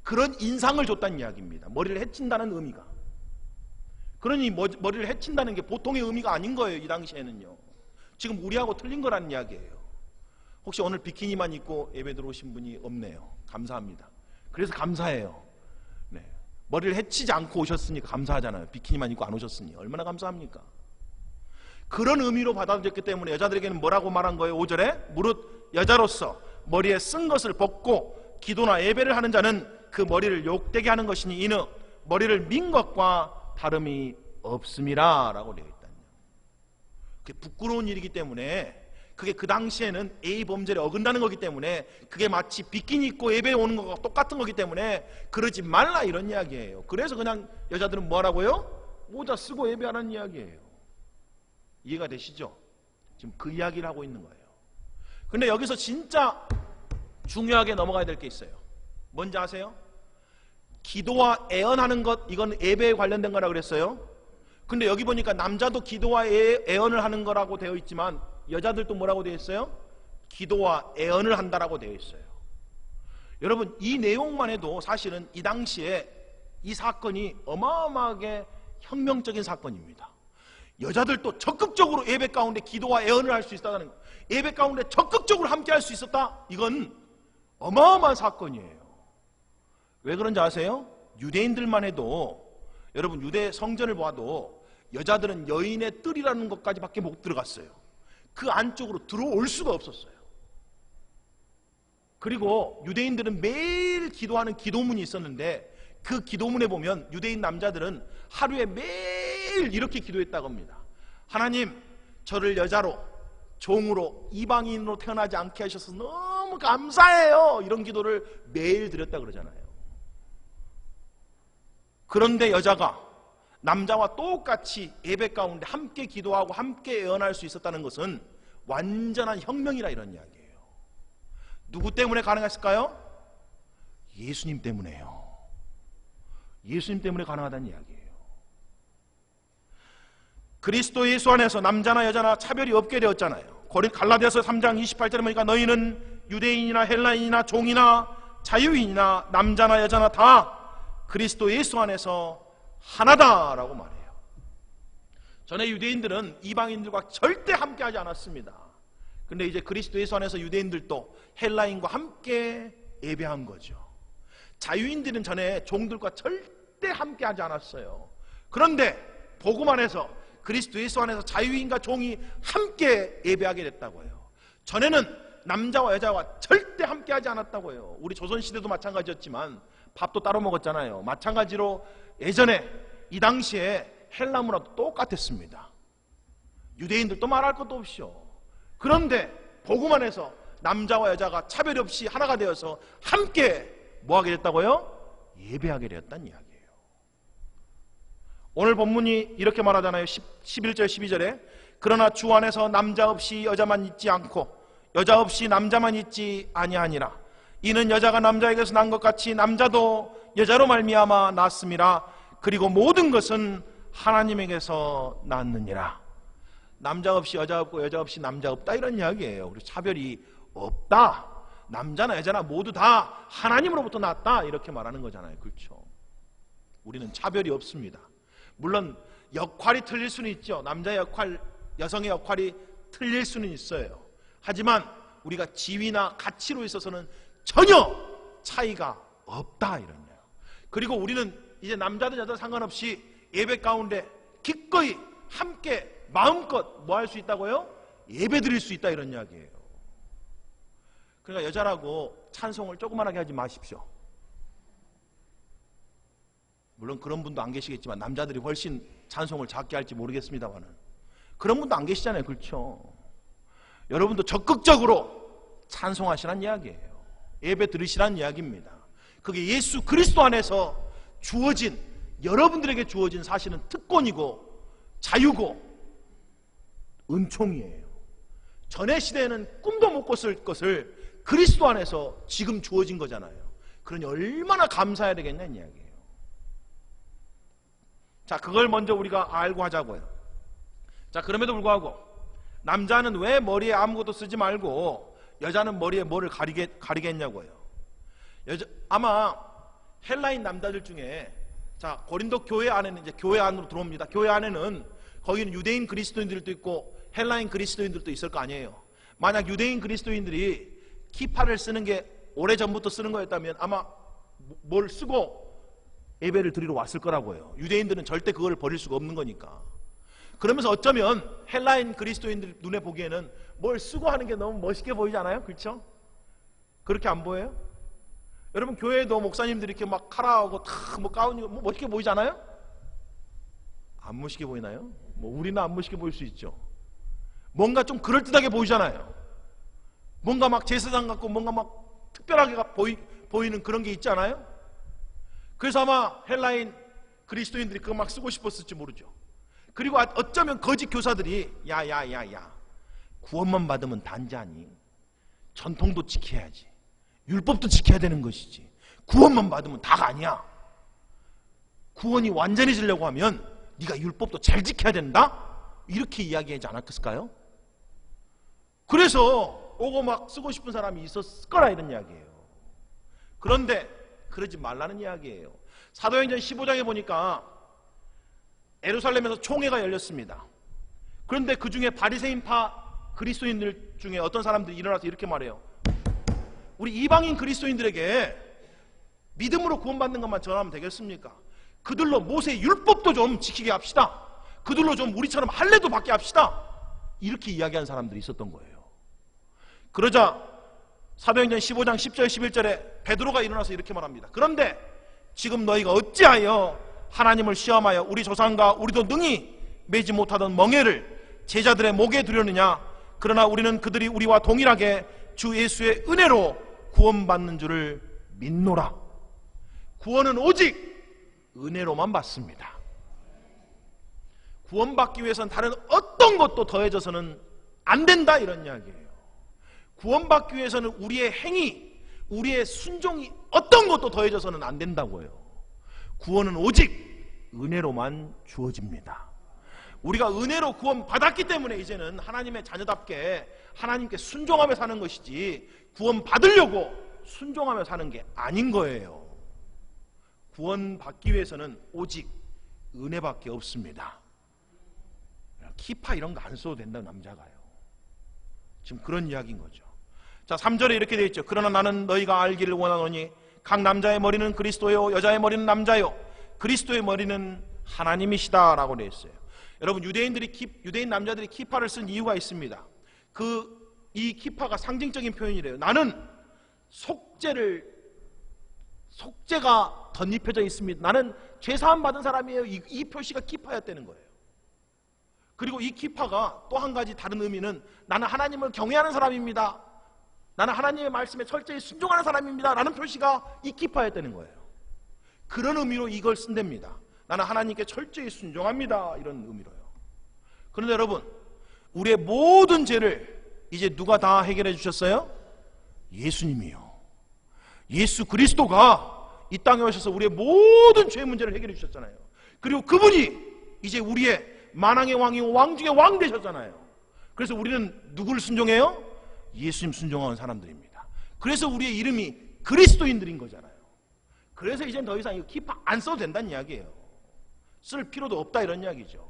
그런 인상을 줬다는 이야기입니다. 머리를 헤친다는 의미가. 그러니 머리를 헤친다는 게 보통의 의미가 아닌 거예요. 이 당시에는요. 지금 우리하고 틀린 거라는 이야기예요. 혹시 오늘 비키니만 입고 예배 들어오신 분이 없네요. 감사합니다. 그래서 감사해요. 네. 머리를 헤치지 않고 오셨으니까 감사하잖아요. 비키니만 입고 안 오셨으니 얼마나 감사합니까? 그런 의미로 받아들였기 때문에 여자들에게는 뭐라고 말한 거예요? 5절에 무릇 여자로서 머리에 쓴 것을 벗고 기도나 예배를 하는 자는 그 머리를 욕되게 하는 것이니 이는 머리를 민 것과 다름이 없음이라 라고 되어 있다는 거예요. 그게 부끄러운 일이기 때문에, 그게 그 당시에는 A범죄를 어긋나는 거기 때문에, 그게 마치 비키니 입고 예배에 오는 것과 똑같은 거기 때문에 그러지 말라, 이런 이야기예요. 그래서 그냥 여자들은 뭐 하라고요? 모자 쓰고 예배하라는 이야기예요. 이해가 되시죠? 지금 그 이야기를 하고 있는 거예요. 근데 여기서 진짜 중요하게 넘어가야 될 게 있어요. 뭔지 아세요? 기도와 애언하는 것, 이건 예배에 관련된 거라고 그랬어요. 근데 여기 보니까 남자도 기도와 애언을 하는 거라고 되어 있지만 여자들도 뭐라고 되어 있어요? 기도와 애언을 한다라고 되어 있어요. 여러분, 이 내용만 해도 사실은 이 당시에 이 사건이 어마어마하게 혁명적인 사건입니다. 여자들도 적극적으로 예배 가운데 기도와 애언을 할 수 있다는 거, 예배 가운데 적극적으로 함께 할 수 있었다, 이건 어마어마한 사건이에요. 왜 그런지 아세요? 유대인들만 해도, 여러분 유대 성전을 봐도 여자들은 여인의 뜰이라는 것까지 밖에 못 들어갔어요. 그 안쪽으로 들어올 수가 없었어요. 그리고 유대인들은 매일 기도하는 기도문이 있었는데, 그 기도문에 보면 유대인 남자들은 하루에 매일 이렇게 기도했다고 합니다. 하나님, 저를 여자로, 종으로, 이방인으로 태어나지 않게 하셔서 너무 감사해요, 이런 기도를 매일 드렸다 그러잖아요. 그런데 여자가 남자와 똑같이 예배 가운데 함께 기도하고 함께 애언할 수 있었다는 것은 완전한 혁명이라, 이런 이야기예요. 누구 때문에 가능했을까요? 예수님 때문에요. 예수님 때문에 가능하다는 이야기예요. 그리스도 예수 안에서 남자나 여자나 차별이 없게 되었잖아요. 갈라디아서 3장 28절에 보니까 너희는 유대인이나 헬라인이나 종이나 자유인이나 남자나 여자나 다 그리스도 예수 안에서 하나다라고 말해요. 전에 유대인들은 이방인들과 절대 함께하지 않았습니다. 그런데 이제 그리스도 예수 안에서 유대인들도 헬라인과 함께 예배한 거죠. 자유인들은 전에 종들과 절대 함께하지 않았어요. 그런데 복음 안에서 그리스도 예수 안에서 자유인과 종이 함께 예배하게 됐다고요. 전에는 남자와 여자와 절대 함께하지 않았다고요. 우리 조선시대도 마찬가지였지만 밥도 따로 먹었잖아요. 마찬가지로 예전에 이 당시에 헬라 문화도 똑같았습니다. 유대인들도 말할 것도 없이요. 그런데 복음 안에서 남자와 여자가 차별이 없이 하나가 되어서 함께 뭐하게 됐다고요? 예배하게 되었다는 이야기예요. 오늘 본문이 이렇게 말하잖아요. 11절 12절에 그러나 주 안에서 남자 없이 여자만 있지 않고 여자 없이 남자만 있지 아니하니라. 이는 여자가 남자에게서 난 것 같이 남자도 여자로 말미암아 났음이라. 그리고 모든 것은 하나님에게서 났느니라. 남자 없이 여자 없고 여자 없이 남자 없다 이런 이야기예요. 그리고 차별이 없다. 남자나 여자나 모두 다 하나님으로부터 났다 이렇게 말하는 거잖아요. 그렇죠? 우리는 차별이 없습니다. 물론 역할이 틀릴 수는 있죠. 남자의 역할, 여성의 역할이 틀릴 수는 있어요. 하지만 우리가 지위나 가치로 있어서는 전혀 차이가 없다 이런 거예요. 그리고 우리는 이제 남자든 여자든 상관없이 예배 가운데 기꺼이 함께 마음껏 뭐 할 수 있다고요? 예배 드릴 수 있다 이런 이야기예요. 그러니까 여자라고 찬송을 조그만하게 하지 마십시오. 물론 그런 분도 안 계시겠지만 남자들이 훨씬 찬송을 작게 할지 모르겠습니다만은 그런 분도 안 계시잖아요. 그렇죠? 여러분도 적극적으로 찬송하시란 이야기예요. 예배 드리시란 이야기입니다. 그게 예수 그리스도 안에서 주어진, 여러분들에게 주어진 사실은 특권이고 자유고 은총이에요. 전의 시대에는 꿈도 못 꿨을 것을 그리스도 안에서 지금 주어진 거잖아요. 그러니 얼마나 감사해야 되겠냐는 이야기예요. 자, 그걸 먼저 우리가 알고 하자고요. 자, 그럼에도 불구하고 남자는 왜 머리에 아무것도 쓰지 말고 여자는 머리에 뭐를 가리겠냐고요. 아마 헬라인 남자들 중에, 자, 고린도 교회 안에는 이제 교회 안으로 들어옵니다. 교회 안에는 거기는 유대인 그리스도인들도 있고 헬라인 그리스도인들도 있을 거 아니에요. 만약 유대인 그리스도인들이 키파를 쓰는 게 오래전부터 쓰는 거였다면 아마 뭘 쓰고 예배를 드리러 왔을 거라고요. 유대인들은 절대 그걸 버릴 수가 없는 거니까. 그러면서 어쩌면 헬라인 그리스도인들 눈에 보기에는 뭘 쓰고 하는 게 너무 멋있게 보이지 않아요? 그렇죠? 그렇게 안 보여요? 여러분 교회에도 목사님들이 이렇게 막 카라하고 뭐 가운이 뭐 멋있게 보이지 않아요? 안 멋있게 보이나요? 뭐 우리는 안 멋있게 보일 수 있죠. 뭔가 좀 그럴듯하게 보이잖아요. 뭔가 막 제사장 같고 뭔가 막 특별하게 보이는 그런 게 있지 않아요? 그래서 아마 헬라인 그리스도인들이 그거 막 쓰고 싶었을지 모르죠. 그리고 어쩌면 거짓 교사들이 야 구원만 받으면 단자니 전통도 지켜야지 율법도 지켜야 되는 것이지 구원만 받으면 다가 아니야. 구원이 완전해지려고 하면 네가 율법도 잘 지켜야 된다? 이렇게 이야기하지 않았을까요? 그래서 오고 막 쓰고 싶은 사람이 있었을 거라 이런 이야기예요. 그런데 그러지 말라는 이야기예요. 사도행전 15장에 보니까 예루살렘에서 총회가 열렸습니다. 그런데 그 중에 바리새인파 그리스도인들 중에 어떤 사람들이 일어나서 이렇게 말해요. 우리 이방인 그리스도인들에게 믿음으로 구원받는 것만 전하면 되겠습니까? 그들로 모세 율법도 좀 지키게 합시다. 그들로 좀 우리처럼 할례도 받게 합시다. 이렇게 이야기한 사람들이 있었던 거예요. 그러자 사도행전 15장 10절 11절에 베드로가 일어나서 이렇게 말합니다. 그런데 지금 너희가 어찌하여 하나님을 시험하여 우리 조상과 우리도 능히 매지 못하던 멍에를 제자들의 목에 두려느냐. 그러나 우리는 그들이 우리와 동일하게 주 예수의 은혜로 구원받는 줄을 믿노라. 구원은 오직 은혜로만 받습니다. 구원받기 위해서는 다른 어떤 것도 더해져서는 안 된다 이런 이야기예요. 구원받기 위해서는 우리의 행위, 우리의 순종이 어떤 것도 더해져서는 안 된다고요. 구원은 오직 은혜로만 주어집니다. 우리가 은혜로 구원 받았기 때문에 이제는 하나님의 자녀답게 하나님께 순종하며 사는 것이지 구원 받으려고 순종하며 사는 게 아닌 거예요. 구원 받기 위해서는 오직 은혜밖에 없습니다. 키파 이런 거 안 써도 된다는 남자가요. 지금 그런 이야기인 거죠. 자, 3절에 이렇게 되어 있죠. 그러나 나는 너희가 알기를 원하노니 각 남자의 머리는 그리스도요 여자의 머리는 남자요 그리스도의 머리는 하나님이시다 라고 되어 있어요. 여러분, 유대인 남자들이 키파를 쓴 이유가 있습니다. 이 키파가 상징적인 표현이래요. 나는 속죄가 덧입혀져 있습니다. 나는 죄사함 받은 사람이에요. 이 표시가 키파였다는 거예요. 그리고 이 키파가 또 한 가지 다른 의미는 나는 하나님을 경외하는 사람입니다. 나는 하나님의 말씀에 철저히 순종하는 사람입니다. 라는 표시가 이 키파였다는 거예요. 그런 의미로 이걸 쓴답니다. 나는 하나님께 철저히 순종합니다. 이런 의미로요. 그런데 여러분, 우리의 모든 죄를 이제 누가 다 해결해 주셨어요? 예수님이요. 예수 그리스도가 이 땅에 오셔서 우리의 모든 죄 문제를 해결해 주셨잖아요. 그리고 그분이 이제 우리의 만왕의 왕이고 왕 중에 왕 되셨잖아요. 그래서 우리는 누구를 순종해요? 예수님 순종하는 사람들입니다. 그래서 우리의 이름이 그리스도인들인 거잖아요. 그래서 이젠 더 이상 키파 안 써도 된다는 이야기예요. 쓸 필요도 없다 이런 이야기죠.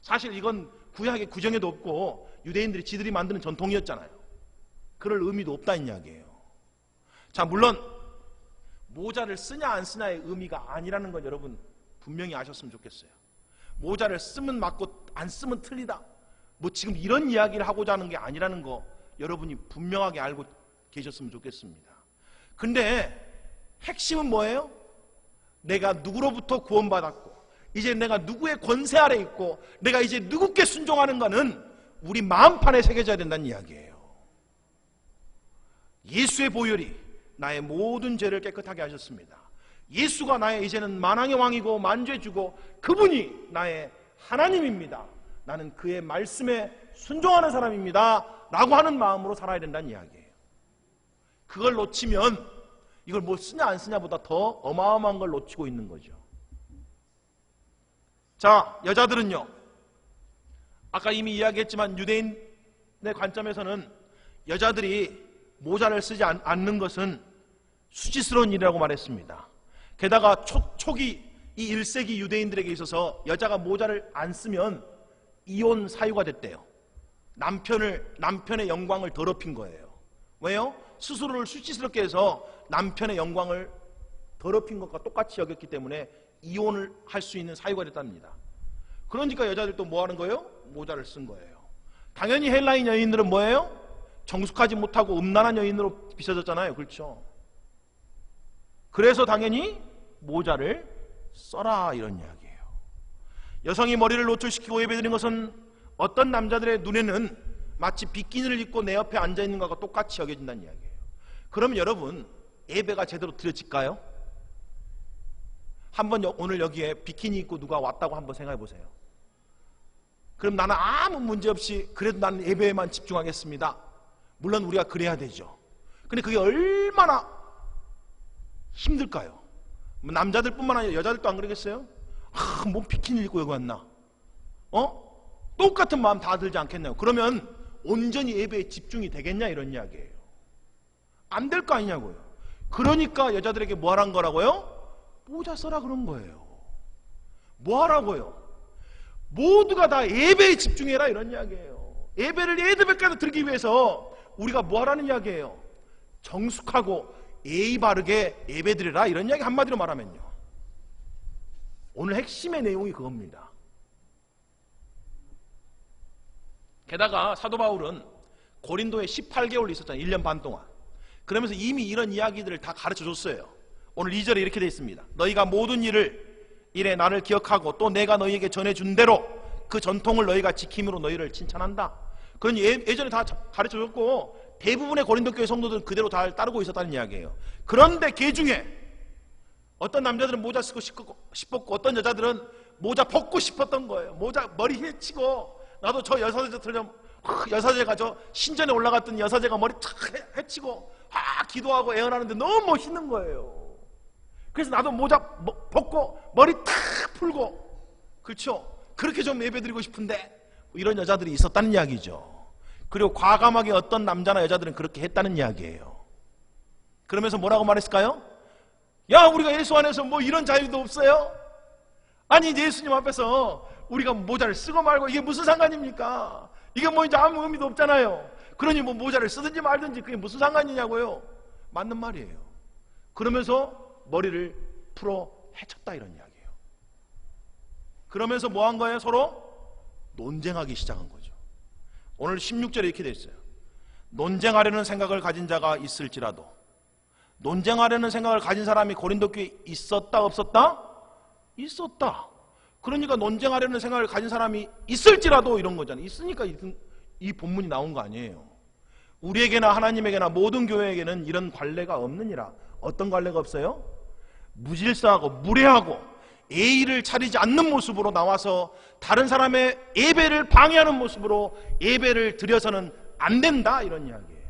사실 이건 구약의 구정에도 없고 유대인들이 지들이 만드는 전통이었잖아요. 그럴 의미도 없다는 이야기예요. 자, 물론 모자를 쓰냐 안 쓰냐의 의미가 아니라는 건 여러분 분명히 아셨으면 좋겠어요. 모자를 쓰면 맞고 안 쓰면 틀리다, 뭐 지금 이런 이야기를 하고자 하는 게 아니라는 거 여러분이 분명하게 알고 계셨으면 좋겠습니다. 근데 핵심은 뭐예요? 내가 누구로부터 구원받았고 이제 내가 누구의 권세 아래 있고 내가 이제 누구께 순종하는가는 우리 마음판에 새겨져야 된다는 이야기예요. 예수의 보혈이 나의 모든 죄를 깨끗하게 하셨습니다. 예수가 나의 이제는 만왕의 왕이고 만죄주고 그분이 나의 하나님입니다. 나는 그의 말씀에 순종하는 사람입니다 라고 하는 마음으로 살아야 된다는 이야기예요. 그걸 놓치면 이걸 뭐 쓰냐 안 쓰냐보다 더 어마어마한 걸 놓치고 있는 거죠. 자, 여자들은요, 아까 이미 이야기했지만 유대인의 관점에서는 여자들이 모자를 쓰지 않는 것은 수치스러운 일이라고 말했습니다. 게다가 초기 이 1세기 유대인들에게 있어서 여자가 모자를 안 쓰면 이혼 사유가 됐대요. 남편의 영광을 더럽힌 거예요. 왜요? 스스로를 수치스럽게 해서 남편의 영광을 더럽힌 것과 똑같이 여겼기 때문에 이혼을 할 수 있는 사유가 됐답니다. 그러니까 여자들도 뭐 하는 거예요? 모자를 쓴 거예요. 당연히 헬라인 여인들은 뭐예요? 정숙하지 못하고 음란한 여인으로 비춰졌잖아요. 그렇죠? 그래서 당연히 모자를 써라 이런 이야기예요. 여성이 머리를 노출시키고 예배드린 것은 어떤 남자들의 눈에는 마치 비키니를 입고 내 옆에 앉아있는 것과 똑같이 여겨진다는 이야기예요. 그러면 여러분, 예배가 제대로 드려질까요? 한번 오늘 여기에 비키니 입고 누가 왔다고 한번 생각해 보세요. 그럼 나는 아무 문제 없이 그래도 나는 예배에만 집중하겠습니다. 물론 우리가 그래야 되죠. 근데 그게 얼마나 힘들까요? 남자들뿐만 아니라 여자들도 안 그러겠어요? 뭐 비키니 입고 여기 왔나? 똑같은 마음 다 들지 않겠나요? 그러면 온전히 예배에 집중이 되겠냐 이런 이야기예요. 안 될 거 아니냐고요. 그러니까 여자들에게 뭐 하란 거라고요? 모자 써라 그런 거예요. 뭐 하라고요? 모두가 다 예배에 집중해라 이런 이야기예요. 예배를 예배까지 드리기 위해서 우리가 뭐 하라는 이야기예요? 정숙하고 예의 바르게 예배드리라 이런 이야기 한마디로 말하면요. 오늘 핵심의 내용이 그겁니다. 게다가 사도 바울은 고린도에 18개월 있었잖아요. 1년 반 동안. 그러면서 이미 이런 이야기들을 다 가르쳐줬어요. 오늘 2절에 이렇게 되어 있습니다. 너희가 모든 일을 이래 나를 기억하고 또 내가 너희에게 전해준 대로 그 전통을 너희가 지킴으로 너희를 칭찬한다. 그건 예전에 다 가르쳐줬고 대부분의 고린도 교회 성도들은 그대로 다 따르고 있었다는 이야기예요. 그런데 그 중에 어떤 남자들은 모자 쓰고 싶었고 어떤 여자들은 모자 벗고 싶었던 거예요. 모자 머리 헤치고 나도 저 여사제처럼 여사제가 저 신전에 올라갔던 여사제가 머리 탁 헤치고 기도하고 애원하는데 너무 멋있는 거예요. 그래서 나도 모자 벗고 머리 탁 풀고, 그렇죠? 그렇게 좀 예배드리고 싶은데 이런 여자들이 있었다는 이야기죠. 그리고 과감하게 어떤 남자나 여자들은 그렇게 했다는 이야기예요. 그러면서 뭐라고 말했을까요? 야, 우리가 예수 안에서 뭐 이런 자유도 없어요? 아니, 예수님 앞에서 우리가 모자를 쓰고 말고 이게 무슨 상관입니까? 이게 뭐 이제 아무 의미도 없잖아요. 그러니 뭐 모자를 쓰든지 말든지 그게 무슨 상관이냐고요? 맞는 말이에요. 그러면서 머리를 풀어 헤쳤다 이런 이야기예요. 그러면서 뭐 한 거예요? 서로 논쟁하기 시작한 거죠. 오늘 16절에 이렇게 돼 있어요. 논쟁하려는 생각을 가진 자가 있을지라도. 논쟁하려는 생각을 가진 사람이 고린도 교회에 있었다 없었다? 있었다. 그러니까 논쟁하려는 생각을 가진 사람이 있을지라도 이런 거잖아요. 있으니까 이 본문이 나온 거 아니에요. 우리에게나 하나님에게나 모든 교회에게는 이런 관례가 없느니라. 어떤 관례가 없어요? 무질서하고 무례하고 예의를 차리지 않는 모습으로 나와서 다른 사람의 예배를 방해하는 모습으로 예배를 드려서는 안 된다 이런 이야기예요.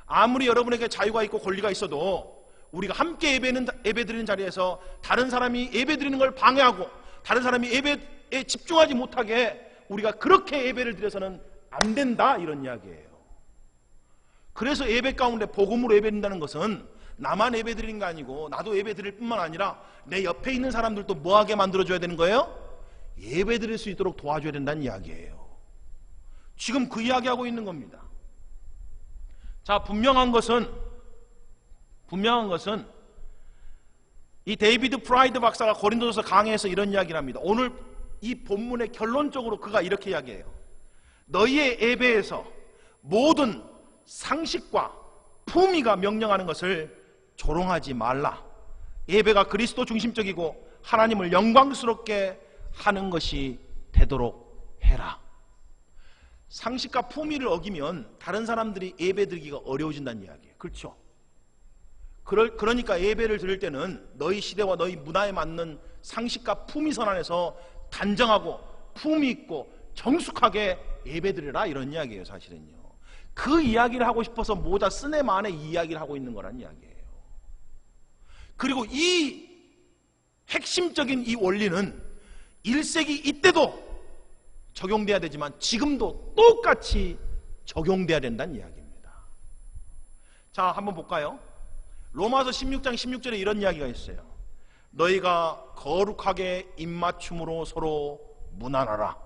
아무리 여러분에게 자유가 있고 권리가 있어도 우리가 함께 예배드리는 자리에서 다른 사람이 예배드리는 걸 방해하고 다른 사람이 예배에 집중하지 못하게 우리가 그렇게 예배를 드려서는 안 된다 이런 이야기예요. 그래서 예배 가운데 복음으로 예배드린다는 것은 나만 예배드리는 게 아니고 나도 예배드릴 뿐만 아니라 내 옆에 있는 사람들도 뭐하게 만들어줘야 되는 거예요? 예배드릴 수 있도록 도와줘야 된다는 이야기예요. 지금 그 이야기하고 있는 겁니다. 자, 분명한 것은 이 데이비드 프라이드 박사가 고린도전서 강해에서 이런 이야기를 합니다. 오늘 이 본문의 결론적으로 그가 이렇게 이야기해요. 너희의 예배에서 모든 상식과 품위가 명령하는 것을 조롱하지 말라. 예배가 그리스도 중심적이고 하나님을 영광스럽게 하는 것이 되도록 해라. 상식과 품위를 어기면 다른 사람들이 예배드리기가 어려워진다는 이야기예요. 그렇죠? 그러니까 예배를 드릴 때는 너희 시대와 너희 문화에 맞는 상식과 품위선 안에서 단정하고 품위 있고 정숙하게 예배드리라 이런 이야기예요. 사실은요. 그 이야기를 하고 싶어서 모자 쓴 애 만에 이 이야기를 하고 있는 거란 이야기예요. 그리고 이 핵심적인 이 원리는 1세기 이때도 적용돼야 되지만 지금도 똑같이 적용돼야 된다는 이야기입니다. 자, 한번 볼까요? 로마서 16장 16절에 이런 이야기가 있어요. 너희가 거룩하게 입맞춤으로 서로 무난하라.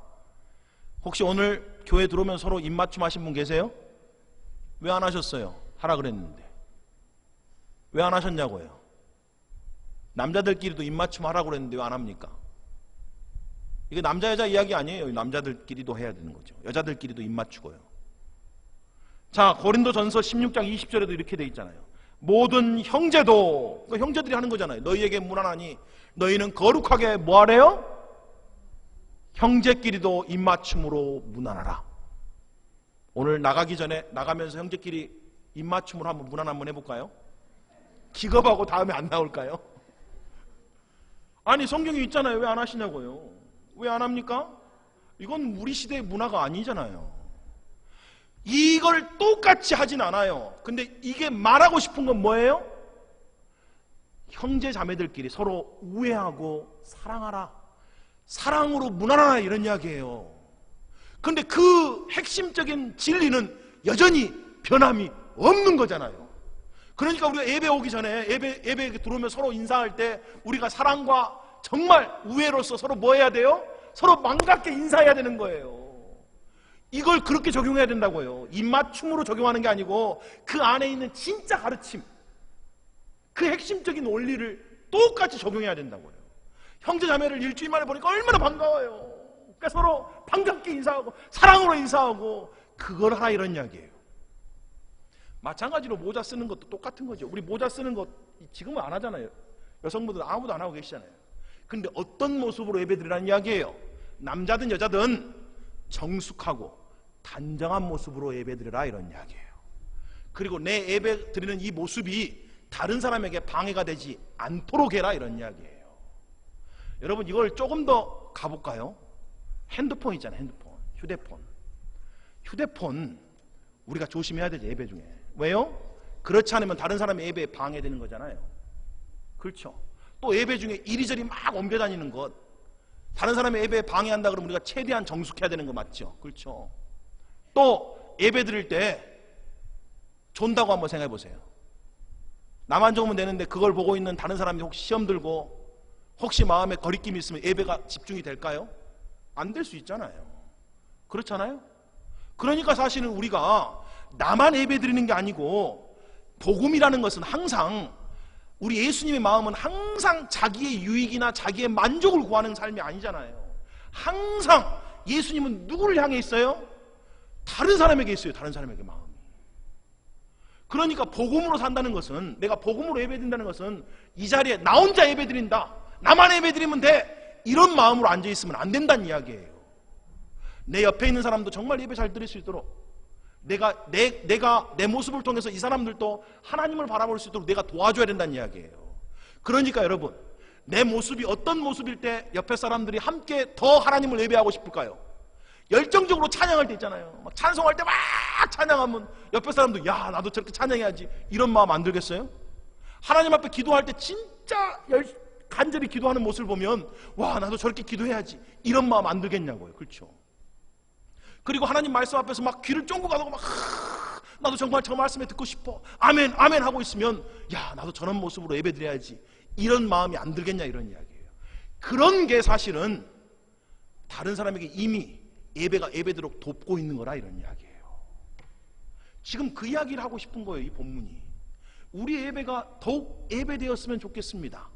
혹시 오늘 교회 들어오면 서로 입맞춤 하신 분 계세요? 왜 안 하셨어요? 하라 그랬는데. 왜 안 하셨냐고요? 남자들끼리도 입맞춤 하라고 그랬는데 왜 안 합니까? 이게 남자 여자 이야기 아니에요. 남자들끼리도 해야 되는 거죠. 여자들끼리도 입맞추고요. 자, 고린도전서 16장 20절에도 이렇게 돼 있잖아요. 모든 형제도, 그러니까 형제들이 하는 거잖아요. 너희에게 무난하니 너희는 거룩하게 뭐 하래요? 형제끼리도 입맞춤으로 무난하라. 오늘 나가기 전에 나가면서 형제끼리 입맞춤으로 한번 무난 한번 해볼까요? 기겁하고 다음에 안 나올까요? 아니 성경에 있잖아요. 왜 안 하시냐고요? 왜 안 합니까? 이건 우리 시대의 문화가 아니잖아요. 이걸 똑같이 하진 않아요. 근데 이게 말하고 싶은 건 뭐예요? 형제 자매들끼리 서로 우애하고 사랑하라. 사랑으로 무난하라 이런 이야기예요. 근데 그 핵심적인 진리는 여전히 변함이 없는 거잖아요. 그러니까 우리가 예배 오기 전에 예배 들어오면 서로 인사할 때 우리가 사랑과 정말 우애로서 서로 뭐 해야 돼요? 서로 반갑게 인사해야 되는 거예요. 이걸 그렇게 적용해야 된다고요. 입맞춤으로 적용하는 게 아니고 그 안에 있는 진짜 가르침, 그 핵심적인 원리를 똑같이 적용해야 된다고요. 형제 자매를 일주일 만에 보니까 얼마나 반가워요. 그러니까 서로 반갑게 인사하고 사랑으로 인사하고 그걸 하라 이런 이야기예요. 마찬가지로 모자 쓰는 것도 똑같은 거죠. 우리 모자 쓰는 것 지금은 안 하잖아요. 여성분들 아무도 안 하고 계시잖아요. 근데 어떤 모습으로 예배드리라는 이야기예요? 남자든 여자든 정숙하고 단정한 모습으로 예배드리라 이런 이야기예요. 그리고 내 예배 드리는 이 모습이 다른 사람에게 방해가 되지 않도록 해라 이런 이야기예요. 여러분 이걸 조금 더 가볼까요? 핸드폰 있잖아요. 휴대폰 우리가 조심해야 되죠. 예배 중에. 왜요? 그렇지 않으면 다른 사람의 예배에 방해되는 거잖아요. 그렇죠. 또 예배 중에 이리저리 막 옮겨 다니는 것, 다른 사람의 예배에 방해한다 그러면 우리가 최대한 정숙해야 되는 거 맞죠? 그렇죠? 또 예배 드릴 때 존다고 한번 생각해 보세요. 나만 좋으면 되는데 그걸 보고 있는 다른 사람이 혹시 시험 들고 혹시 마음에 거리낌이 있으면 예배가 집중이 될까요? 안 될 수 있잖아요. 그렇잖아요? 그러니까 사실은 우리가 나만 예배 드리는 게 아니고 복음이라는 것은 항상 우리 예수님의 마음은 항상 자기의 유익이나 자기의 만족을 구하는 삶이 아니잖아요. 항상 예수님은 누구를 향해 있어요? 다른 사람에게 있어요. 다른 사람에게 마음이. 그러니까 복음으로 산다는 것은, 내가 복음으로 예배드린다는 것은 이 자리에 나 혼자 예배드린다, 나만 예배드리면 돼, 이런 마음으로 앉아있으면 안 된다는 이야기예요. 내 옆에 있는 사람도 정말 예배 잘 드릴 수 있도록 내가 내 모습을 통해서 이 사람들도 하나님을 바라볼 수 있도록 내가 도와줘야 된다는 이야기예요. 그러니까 여러분, 내 모습이 어떤 모습일 때 옆에 사람들이 함께 더 하나님을 예배하고 싶을까요? 열정적으로 찬양할 때 있잖아요. 막 찬송할 때 막 찬양하면 옆에 사람도 야, 나도 저렇게 찬양해야지, 이런 마음 안 들겠어요? 하나님 앞에 기도할 때 진짜 간절히 기도하는 모습을 보면 와, 나도 저렇게 기도해야지, 이런 마음 안 들겠냐고요. 그렇죠? 그리고 하나님 말씀 앞에서 막 귀를 쫑긋 가고 막 나도 정말 저 말씀에 듣고 싶어, 아멘 아멘 하고 있으면 야, 나도 저런 모습으로 예배 드려야지, 이런 마음이 안 들겠냐, 이런 이야기예요. 그런 게 사실은 다른 사람에게 이미 예배가 예배대로 돕고 있는 거라, 이런 이야기예요. 지금 그 이야기를 하고 싶은 거예요. 이 본문이 우리 예배가 더욱 예배되었으면 좋겠습니다.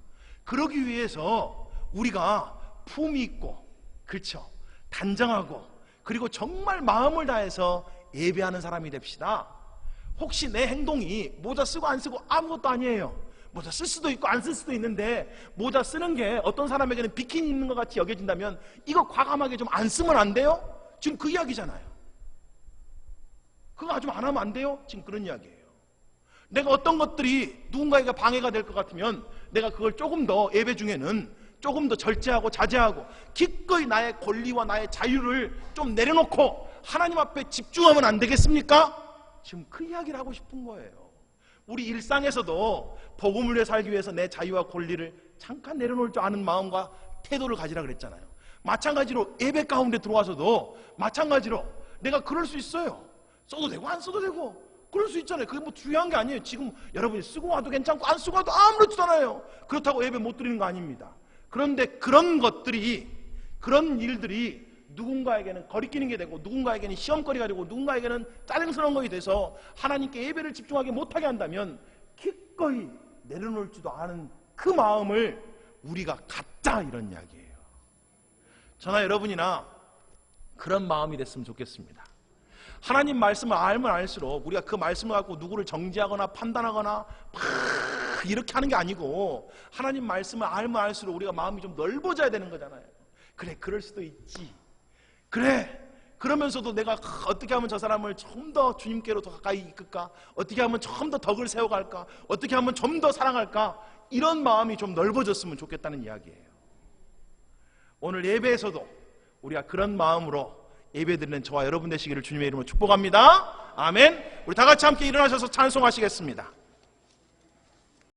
그러기 위해서 우리가 품이 있고, 그렇죠, 단정하고, 그리고 정말 마음을 다해서 예배하는 사람이 됩시다. 혹시 내 행동이 모자 쓰고 안 쓰고 아무것도 아니에요. 모자 쓸 수도 있고 안 쓸 수도 있는데 모자 쓰는 게 어떤 사람에게는 비키니 입는 것 같이 여겨진다면 이거 과감하게 좀 안 쓰면 안 돼요? 지금 그 이야기잖아요. 그거 좀 안 하면 안 돼요? 지금 그런 이야기예요. 내가 어떤 것들이 누군가에게 방해가 될 것 같으면 내가 그걸 조금 더 예배 중에는 조금 더 절제하고 자제하고 기꺼이 나의 권리와 나의 자유를 좀 내려놓고 하나님 앞에 집중하면 안 되겠습니까? 지금 그 이야기를 하고 싶은 거예요. 우리 일상에서도 복음을 위해 살기 위해서 내 자유와 권리를 잠깐 내려놓을 줄 아는 마음과 태도를 가지라 그랬잖아요. 마찬가지로 예배 가운데 들어와서도 마찬가지로 내가 그럴 수 있어요. 써도 되고 안 써도 되고 그럴 수 있잖아요. 그게 뭐 중요한 게 아니에요. 지금 여러분이 쓰고 와도 괜찮고 안 쓰고 와도 아무렇지도 않아요. 그렇다고 예배 못 드리는 거 아닙니다. 그런데 그런 것들이, 그런 일들이 누군가에게는 거리끼는 게 되고 누군가에게는 시험거리가 되고 누군가에게는 짜증스러운 것이 돼서 하나님께 예배를 집중하게 못하게 한다면 기꺼이 내려놓을지도 않은 그 마음을 우리가 갖자, 이런 이야기예요. 저나 여러분이나 그런 마음이 됐으면 좋겠습니다. 하나님 말씀을 알면 알수록 우리가 그 말씀을 갖고 누구를 정죄하거나 판단하거나 이렇게 하는 게 아니고 하나님 말씀을 알면 알수록 우리가 마음이 좀 넓어져야 되는 거잖아요. 그래, 그럴 수도 있지. 그래, 그러면서도 내가 어떻게 하면 저 사람을 좀 더 주님께로 더 가까이 이끌까, 어떻게 하면 좀 더 덕을 세워갈까, 어떻게 하면 좀 더 사랑할까, 이런 마음이 좀 넓어졌으면 좋겠다는 이야기예요. 오늘 예배에서도 우리가 그런 마음으로 예배드리는 저와 여러분 되시기를 주님의 이름으로 축복합니다. 아멘. 우리 다 같이 함께 일어나셔서 찬송하시겠습니다.